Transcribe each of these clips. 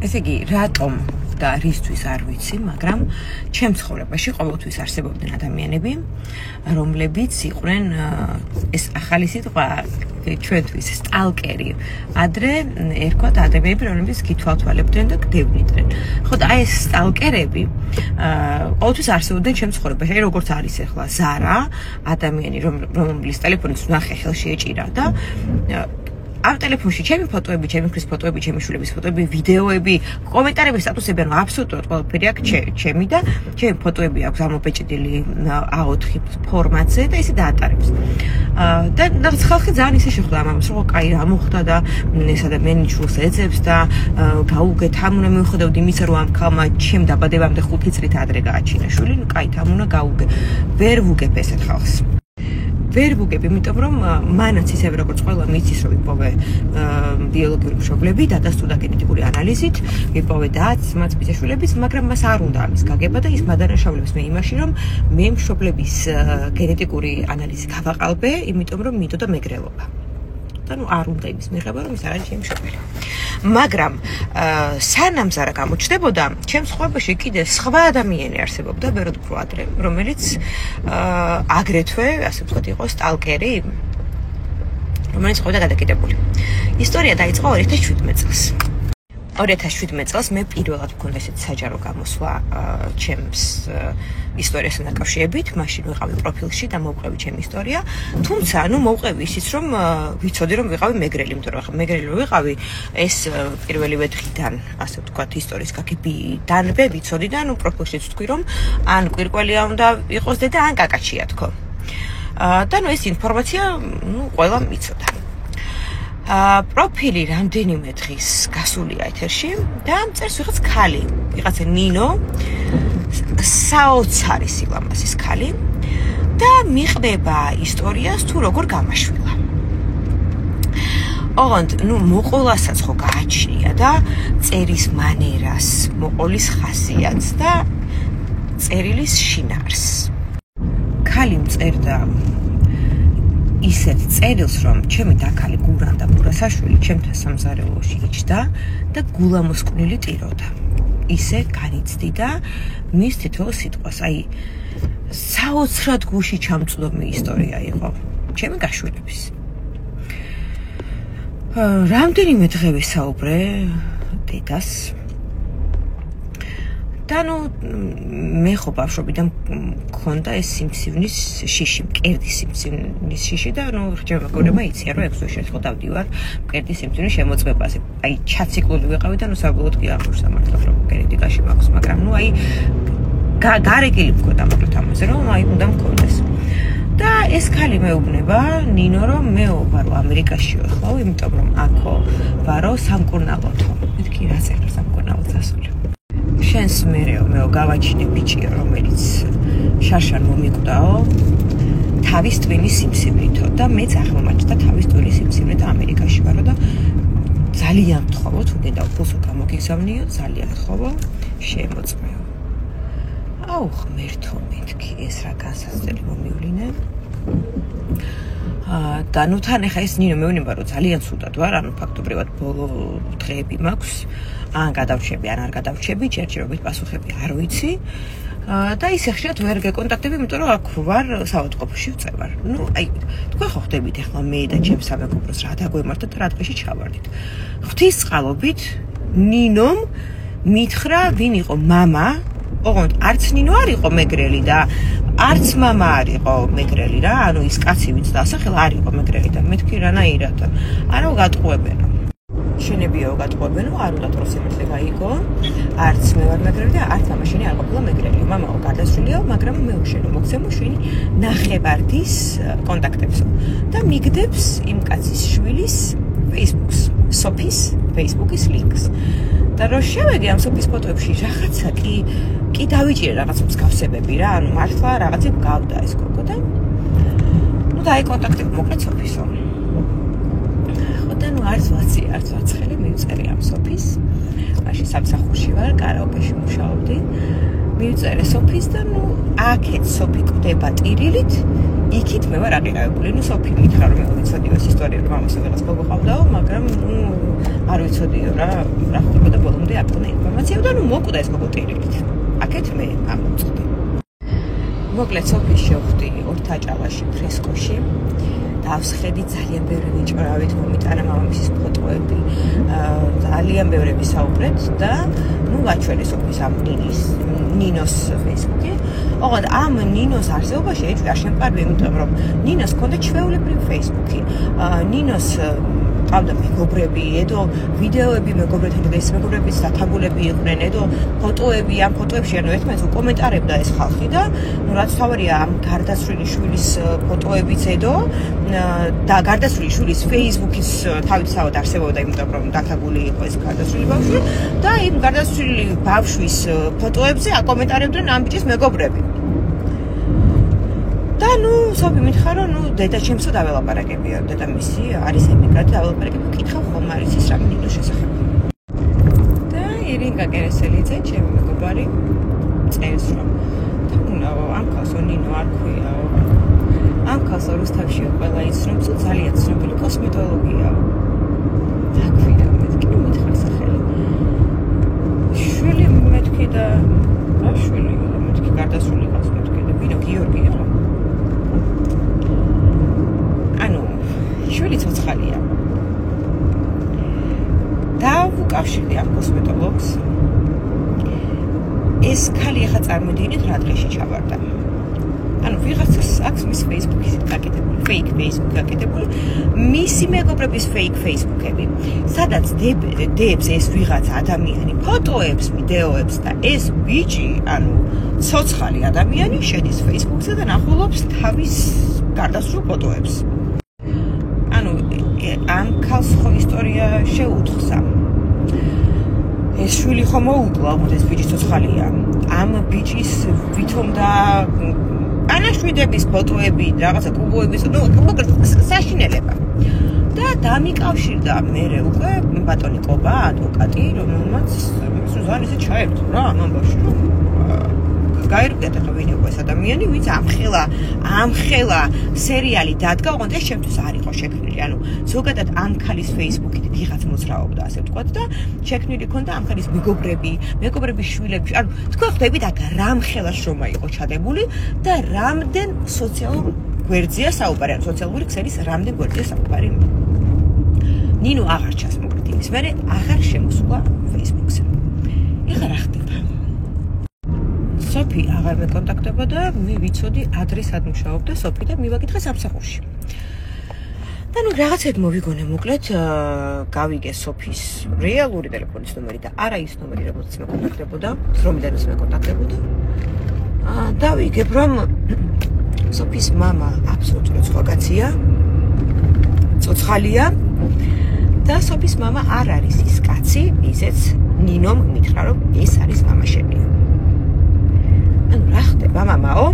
ესე იგი, რატომ და რისთვის არ ვიცი, მაგრამ ჩემ ცხოვრებაში ყოველთვის არსებობდნენ ადამიანები, რომლებიც იყვნენ ეს ახალი სიტყვა ჩვენთვის სტალკერი. ადრე ერქვათ ადამიანები, რომლებიც გითვალთვალებდნენ და გდევნიდნენ. ხო და აი ეს სტალკერები ყოველთვის არსებობდნენ ჩემ ცხოვრებაში. აი როგორც არის ახლა ზარა, ადამიანი, რომლის ტელეფონიც ნახე ხელში ეჭირა და ამ ტელეფონში ჩემი ფოტოები, ჩემი ქრის ფოტოები, ჩემი შვილების ფოტოები, ვიდეოები, კომენტარები, სტატუსები, ანუ აბსოლუტურად ყველაფერი აქვს ჩემი და ჩემი ფოტოები აქვს ამობეჭდილი A4 ფორმატზე და ისე დაატარებს. და რაღაც ხალხი ძალიან ისე შეხვდა ამას, რომ კაი რა მოხდა და ეს ადამიანი შულს ეძებს და გაუგეთ, ამ უნდა მივხვდები იმისა, რომ ამ ქალმა ჩემ დაბადებამდე 5 წლით ადრე გააჩინა შვილი, ნუ კაი, ამ უნდა გაუგე. ვერ ვუგებ ესეთ ხალხს. ვერ ვუგებ, იმიტომ რომ მანაც ისევე როგორც ყველა მიცის, რომ ვიპოვე ბიოლოგიური მშობლები, დადასტურდა გენეტიკური ანალიზით, ვიპოვე დაც, მათ ბიძაშვილების, მაგრამ მას არ უნდა ამის გაგება და ის მადანაშავლებს მე იმაში, რომ მე მშობლების გენეტიკური ანალიზი გავაყალბე, იმიტომ რომ მინდოდა მეგრელობა. და ნუ არ უნდა იმის მიღება, რომ ის არ არის ჩემი მშობელი. მაგრამ სანამ ზარა გამოჩნდებოდა, ჩემს ცხოვრებაში კიდე სხვა ადამიანი არსებობდა, ბევრად უფრო ადრე, რომელიც აგრეთვე, ასე ვთქვათ, იყო სტალკერი, რომელიც ყოფილა გადაკიდებული. ისტორია დაიწყო 2017 წელს. 2017 წელს მე პირველად მქონდა ესეთ საჯარო გამოსვლა ჩემს ისტორიასთან დაკავშირებით, მაშინ ვიყავი პროფილში და მოვყევი ჩემი ისტორია, თუმცა, ნუ მოვყევი ისიც, რომ ვიცოდი, რომ ვიყავი მეგრელი, იმიტომ რომ მეგრელი რო ვიყავი, ეს პირველივე დღიდან, ასე ვთქვათ, ისტორიის გაგებიდან ვიცოდი და ნუ პროფილშიც ვთქვი, რომ ან კვირკველია უნდა იყოს დედა, ან კაკაჩია თქო. და ნუ ეს ინფორმაცია, ნუ ყველამ იცოდა. პროფილი რამდენიმე დღის გასულია ეთერში და წერს ვიღაც ქალი, ვიღაცა ნინო, საოცარი სილამაზის ქალი და მიყდება ისტორიას თუ როგორ გამაშვილა. ოღონდ, ნუ მოყოლასაც ხო გააჩნია და წერის მანერას, მოყოლის ხასიათს და წერილის შინაარს. ქალი მწერდა ისეთ წერილს, რომ ჩემი დაქალი გურანდა მურასაშვილი ჩემთან სამზარეულოში იჯდა და გულამოსკვნილი ტიროდა. ისე განიცდი და მის თითოეულ სიტყვას, აი საოცრად გუში ჩამწვდომი ისტორია იყო ჩემი გაშვილების. რამდენიმე დღე ვისაუბრე დედას და ნუ მე ხო ბავშვობიდან მქონდა ეს სიმსივნის შიში, მკერდის სიმსივნის შიში და ნუ ხშირად მეგობრებმა იციან, რომ 6 თვეში ერთხელ დავდივარ მკერდის სიმსივნის შემოწმებაზე. აი ჩაციკლული ვიყავი და ნუ საბოლოოდ კი აღნიშნა მართლაც რომ გენეტიკაში მაქვს, მაგრამ ნუ აი გარეკილი მქონდა მოკლედ ამაზე, რომ აი უნდა მქონდეს. და ეს ქალი მეუბნება ნინო, რომ მე ვარო ამერიკაში ხო, იმიტომ რომ აქო ვარო სამკურნალოთო. მეთქი რა წერა სამკურნალოც ასული. შენს მერეო მეო გავაჩინე ბიჭიო, რომელიც შარშან მომიკვდაო თავის ტვინის სიმსივრითო და მეც აღმოჩნდა თავის ტვინის სიმსივრით ამერიკაში ვარო და ძალიან გთხოვო, თუ დედა უფულსო გამოგიგზავნიო, ძალიან გთხოვო, შემოწმეო. აუ ღმერთო მეთქი, ეს რა განსაცდელი მომივლინე. და ნუ თან ეხა ეს ნინო მეუბნება, რომ ძალიან ცუდად ვარ, ანუ ფაქტობრივად ბოლო დღეები მაქვს. ან გადავრჩები, ან არ გადავრჩები, ჯერჯერობით პასუხები არ ვიცი. და ისე ხშირად ვერ გეკონტაქტები, იმიტომ რომ აქ ვარ საავადმყოფოში ვწევარ. ნუ აი, თქვენ ხო ხდებით ახლა მე და ჩემს სამეგობროს რა დაგვემართოთ, რა დღეში ჩავარდით. ღვთისწყალობით ნინომ მითხრა, ვინ იყო მამა, ოღონდ არც ნინო არ იყო მეგრელი და არც მამა არ იყო მეგრელი რა, ანუ ის კაცი ვინც დაასახელა არ იყო მეგრელი და მეთქი რანაირად. არა გატყუებენო. შენებიო გატყუებენო, არ უნდა თორე სიმართლე გაიგო. არც მე ვარ მეგრელი და არც მამა შენი არ ყოფილა მეგრელი. მამაო გარდაცვლილია, მაგრამ მე უშენო მოგცემო შენი ნახევარდის კონტაქტებსო. და მიგდებს იმ კაცის შვილის Facebook-ს, სოფის Facebook-ის ლინკს. და რო შევედი ამ სოფის ფოტოებში, რაღაცა კი დავიჭირე რაღაც მსგავსებები რა, ანუ მართლა რაღაცა გავდა ეს გოგო და ნუ დაიკონტაქტები მოკლედ სოფისო. და ნუ არც ვაცხელი მივწერე ამ სოფის. მაშინ სამსახურში ვარ, კარაოკეში მუშაობდი. მივწერე სოფის და ნუ აქეთ სოფი კვდება ტირილით, იქით მე ვარ აღიარებული. ნუ სოფი მითხრა რომ მე ვიცოდიო ეს ისტორია, რომ ამას ვიღაც გოგო ყავდაო, მაგრამ ნუ არ ვიცოდიო რა ხდებოდა ბოლომდე არ მქონდა ინფორმაცია და ნუ მოკვდა ეს მოკუტირებით. აქეთ მე ამოვწყდი. მოკლედ სოფის შევხვდი ორთაჭალაში ფრესკოში. დავსხედი ძალიან ბევრი ვიჭრავით, მომიტანა მამამისის ფოტოები, ძალიან ბევრი ვისაუბრეთ და ნუ გაჩვენე სოფის ამ ნინოს ფეისბუქი. ოღონდ ამ ნინოს არსებობაში ეჭვი არ შემყარდა, იმიტომ რომ ნინოს ჰქონდა ჩვეულებრივი ფეისბუქი. ნინოს ყავდა მეგობრები, ედო ვიდეოები მეგობრებთან და ეს მეგობრებიც დათაგულები იყვნენ, ედო ფოტოები, ამ ფოტოებში ანუ ერთმანეთს უკომენტარებდა ეს ხალხი და ნუ რაც თავარია ამ გარდაცვლილი შვილის ფოტოებიც ედო და გარდაცვლილი შვილის ფეისბუქის თავისთავად არსებობდა, იმიტომ რომ დათაგული იყო ეს გარდაცვლილი ბავშვი და იმ გარდაცვლილი ბავშვის ფოტოებზე აკომენტარებდნენ ამ ბიჭის მეგობრები. და ნუ სოფი მითხა რომ ნუ დედა ჩემსო დაველაპარაკებია, დედამისი არის ემიგრანტი, დაველაპარაკებია, კითხავ ხომ არის ის რამე ნინოს შესახებ. და ირინკა კერესელიძე, ჩემი მეგობარი, წერს რომ ამ ქალს ნინო არ ქვიაო. ამ ქალს რუსთავში ყველა იცნობს, ძალიან ცნობილი კოსმეტოლოგია. და ქვია, მეთქი რომ მითხარ სახელი. შვილი მეთქი და რა შვილი, მეთქი გარდაცვლილი ყავს მეთქი და ვინო გიორგია. შვილი ცოცხალია. და ვუკავშირდი ამ კოსმეტოლოგს. ეს ქალი ახლა წარმოდიინეთ რა დღეში ჩავარდა. ანუ ვიღაცას აქვს მის ფეისბუქის გაკეთებული, ფეიქ ფეისბუქი გაკეთებული, მისი მეგობრების ფეიქ ფეისბუქები, სადაც დებს ეს ვიღაცა ადამიანი ფოტოებს, ვიდეოებს და ეს ბიჭი, ანუ ცოცხალი ადამიანი შედის ფეისბუქზე და ნახულობს თავის გარდაცვლილ ფოტოებს. ამ ქალს ხო ისტორია შეუთხსა. ეს შვილი ხო მოუკლო, ალბათ ეს ბიჭი ცოცხალია. ამ ბიჭის ვითომ და ანაშვიდების ფოტოები, რაღაცა კუბოების, ნუ საშინელება. და დამიკავშირდა მერე უკვე ბატონი კობა, ადვოკატი, რომელმაც სუზანიზე ჩაერთო რა ამ ამბავში, რომ გაირკვიათ ახლა ვინ იყო ეს ადამიანი, ვინც ამხელა სერიალი დადგა, ოღონდ ეს ჩემთვის არ იყო შექმნილი. ანუ ზოგადად ამ ქალის ფეისბუქით ვიღაც მოძრაობდა, ასე ვთქვათ და შექმნილი ქონდა ამ ქალის მეგობრების შვილები. ანუ თქვა ხვდებით აქ რამხელა შრომა იყო ჩადებული და რამდენ სოციალურ გვერდზეა საუბარი, ანუ სოციალური ქსელის რამდენ გვერდზეა საუბარი. ნინო აღარ ჩასმოგვით იმის მერე აღარ შემოსულა ფეისბუქზე. ეხლა რა ხდება? სოფი აღარ მეკონტაქტება და მე ვიცოდი ადრე სად მუშაობდა სოფი და მივაკითხე სამსახურში. და ნუ რაღაცად მოვიგონე მოკლედ გავიგე სოფის რეალური ტელეფონის ნომერი და არა ის ნომერი, რომელზეც მეკონტაქტებოდა, რომლიდანაც მეკონტაქტებოდა. დავიგებ რომ სოფის мама აბსოლუტურად სხვა კაცია, ცოცხალია და სოფის мама არ არის ის კაცი, ისეც ნინომ მითხრა რომ ეს არის мама შენი. ანუ რა ხდება მამაო?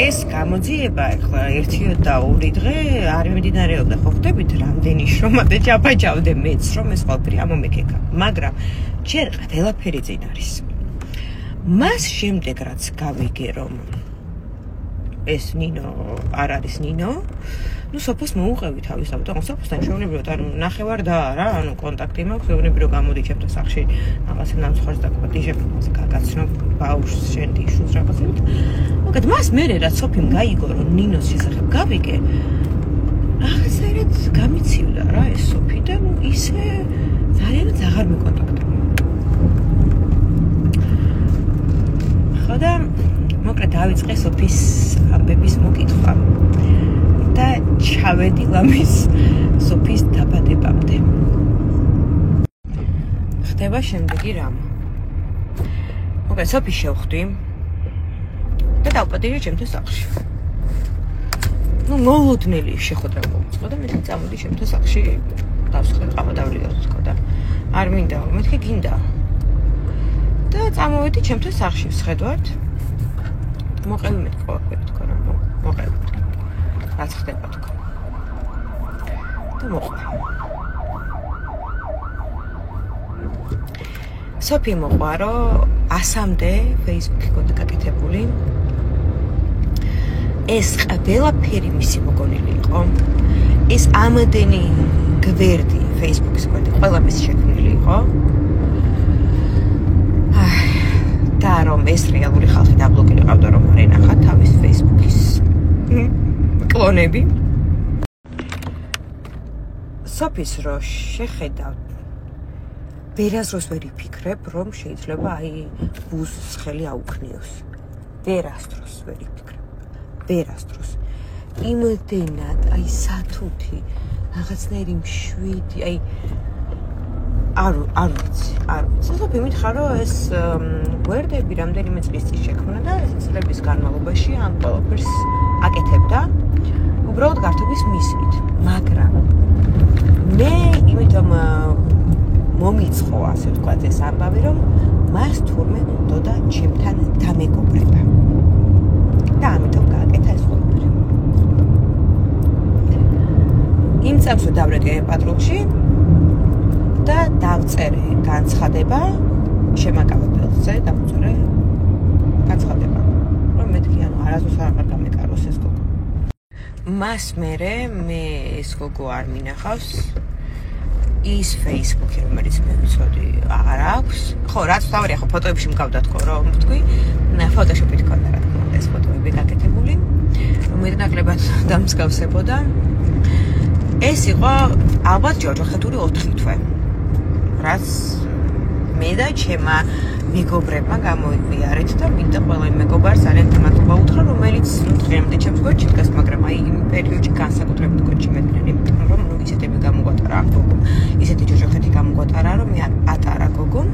ეს გამოძიება ახლა 1 და 2 დღე არ მიმდინარეობდა, ხო ხვდებით რამდენი შრომა და ჯაბაჯავდე მეც რომ ეს ყველაფერი ამომეკეკა, მაგრამ ჯერ ყველაფერი წინ არის. მას შემდეგ რაც გავიგე რომ ეს ნინო არ არის ნინო, ნუ სოფოს მოუყევი თავისთავად, თქო სოფოსთან ჩვეულებრივად ანუ ნახევარ და რა, ანუ კონტაქტი მაქვს, ჩვეულებრივად გამოდი ჩემთან სახში, რაღაცა ნამსხვრს დაგპატიჟებ, გაგაცნობ ბაუშს, შენ დიშულს რაღაცებით. მოგეთ მას მერე რაც სოფიმ გაიგო რომ ნინოს შესახებ გავიგე, ახსერეთ გამიცივდა რა ეს სოფი და ნუ ისე ძალიანაც აღარ მეკონტაქტებია. ხოდა მოკლედ დავიწყე სოფის ამბების მოკითხვა და ჩავედი ლამის სოფის დაბადებამდე. ხდება შემდეგი რამ. მოკლედ სოფის შევხვდი და დავპატიჟე ჩემთვის სახლში. ნუ მოულოდნელი შეხვედრა მოუწყო და მეთქი წამოდი ჩემთვის სახლში დავსხდე ყავა დავლიდოთ თქო და არ მინდა, მეთქი გინდა. და წამოვედი ჩემთვის სახლში ვსხედვართ. მოყევი მეთქი ყველაფერი თქო რა, მოყევი. რაც ხდება თქო. და მოყვა. სოფი მოყვა რომ 100-მდე Facebook-ი კონტა გაკეთებული. ეს ყველაფერი მისი მოგონილი იყო. ეს ამდენი გვერდი Facebook-ის კონტა ყველა მისი შექმნილი იყო. ეს რეალური ხალხი დაბლოკირებდა რომ არ ენახა თავის Facebook-ის კლონები. სოფის რო შეხედავ ვერასდროს ვერ იფიქრებ რომ შეიძლება აი ბუზს ხელი აუქნიოს. ვერასდროს ვერ იფიქრებ. ვერასდროს. იმდენად აი სათუთი რაღაცნაირი მშვიდი აი არ ვიცი. სოფი მითხრა რომ ეს გვერდები რამდენიმე წლის წინ შექმნა და წლების განმავლობაში ამ ყველაფერს აკეთებდა უბრალოდ გართობის მიზნით. მაგრამ მე იმიტომ მომიწყო ასე ვთქვათ ეს ამბავი რომ მას თურმე უნდა ჩემთან დამეგობრება. და ამიტომ გააკეთა ეს ყველაფერი. იმ წამს დავრეკე პატრულში და დავწერე განცხადება შემაკავე ბელზე დავწერე განცხადება რომ მეთქი ანუ არასდროს არ გამეკაროს ეს გოგო. მას მე ეს გოგო არ მინახავს ის Facebook-ი რომელიც მე ვიცოდი აღარ აქვს. ხო, რაც თავი ახლა ფოტოებში მგავდა თქო რომ ვთქვი, ფოტოშოპით ქონდა რა თქმა უნდა ეს ფოტოები გაკეთებული. მეტნაკლებად დამსგავსებოდა. ეს იყო ალბათ ჯოჯოხეთური 4 თვე. რაც მე და ჩემმა მეგობრებმა გამოიგვიარეთ და მინდა ყველა იმ მეგობარს ძალიან მადლობა უთხრა, რომელიც დღემდე ჩემს გვერდში დგას, მაგრამ აი იმ პერიოდში განსაკუთრებით გვერდში მედგნენ, იმიტომ რომ ისეთები გამოგვატარა ამ გოგომ, ისეთი ჯოჯოხეთი გამოგვატარა, რომ მე პატარა გოგომ,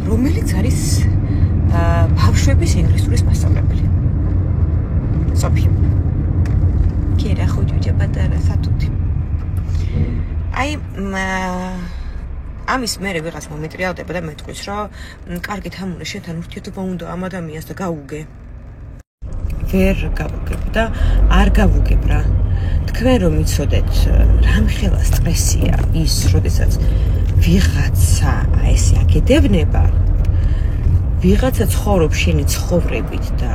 რომელიც არის ბავშვების ინგლისურის მასწავლებელი. სოფი. კერა ხუჯუჯა პატარა სათუთი. აი ამის მერე ვიღაც მომეტრიალდება და მეტყვის რომ კარგი თამუნე შენთან ურთიერთობა უნდა ამ ადამიანს და გავუგე. ვერ გავუგებ და არ გავუგებ რა. თქვენ რომ იცოდეთ რამხელა სტრესია ის, როდესაც ვიღაცა ესე აკეთებნება, ვიღაცა ცხოვრობს შენი ცხოვრებით და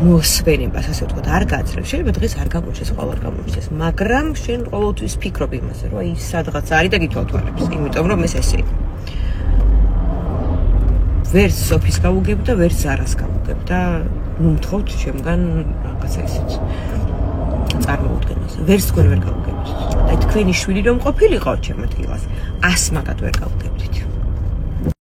მოსვენებას ასე ვთქვათ არ გაძლევს. შეიძლება დღეს არ გამოჩეს, ყოველ არ გამოჩეს, მაგრამ შენ ყოველთვის ფიქრობ იმაზე, რომ აი სადღაც არის და გითვალთვალებს, იმიტომ რომ ეს ესე. ვერც სოფის გავუგებ და ვერც ზარას გავუგებ და ნუ მთხოვთ შემგან რაღაცა ისეთ წარმოუდგენას. ვერც თქვენ ვერ გავუგებთ. აი თქვენი შვილი რომ ყოფილიყო ჩემ ადგილას, 100 მაგათ ვერ გავუგებდით.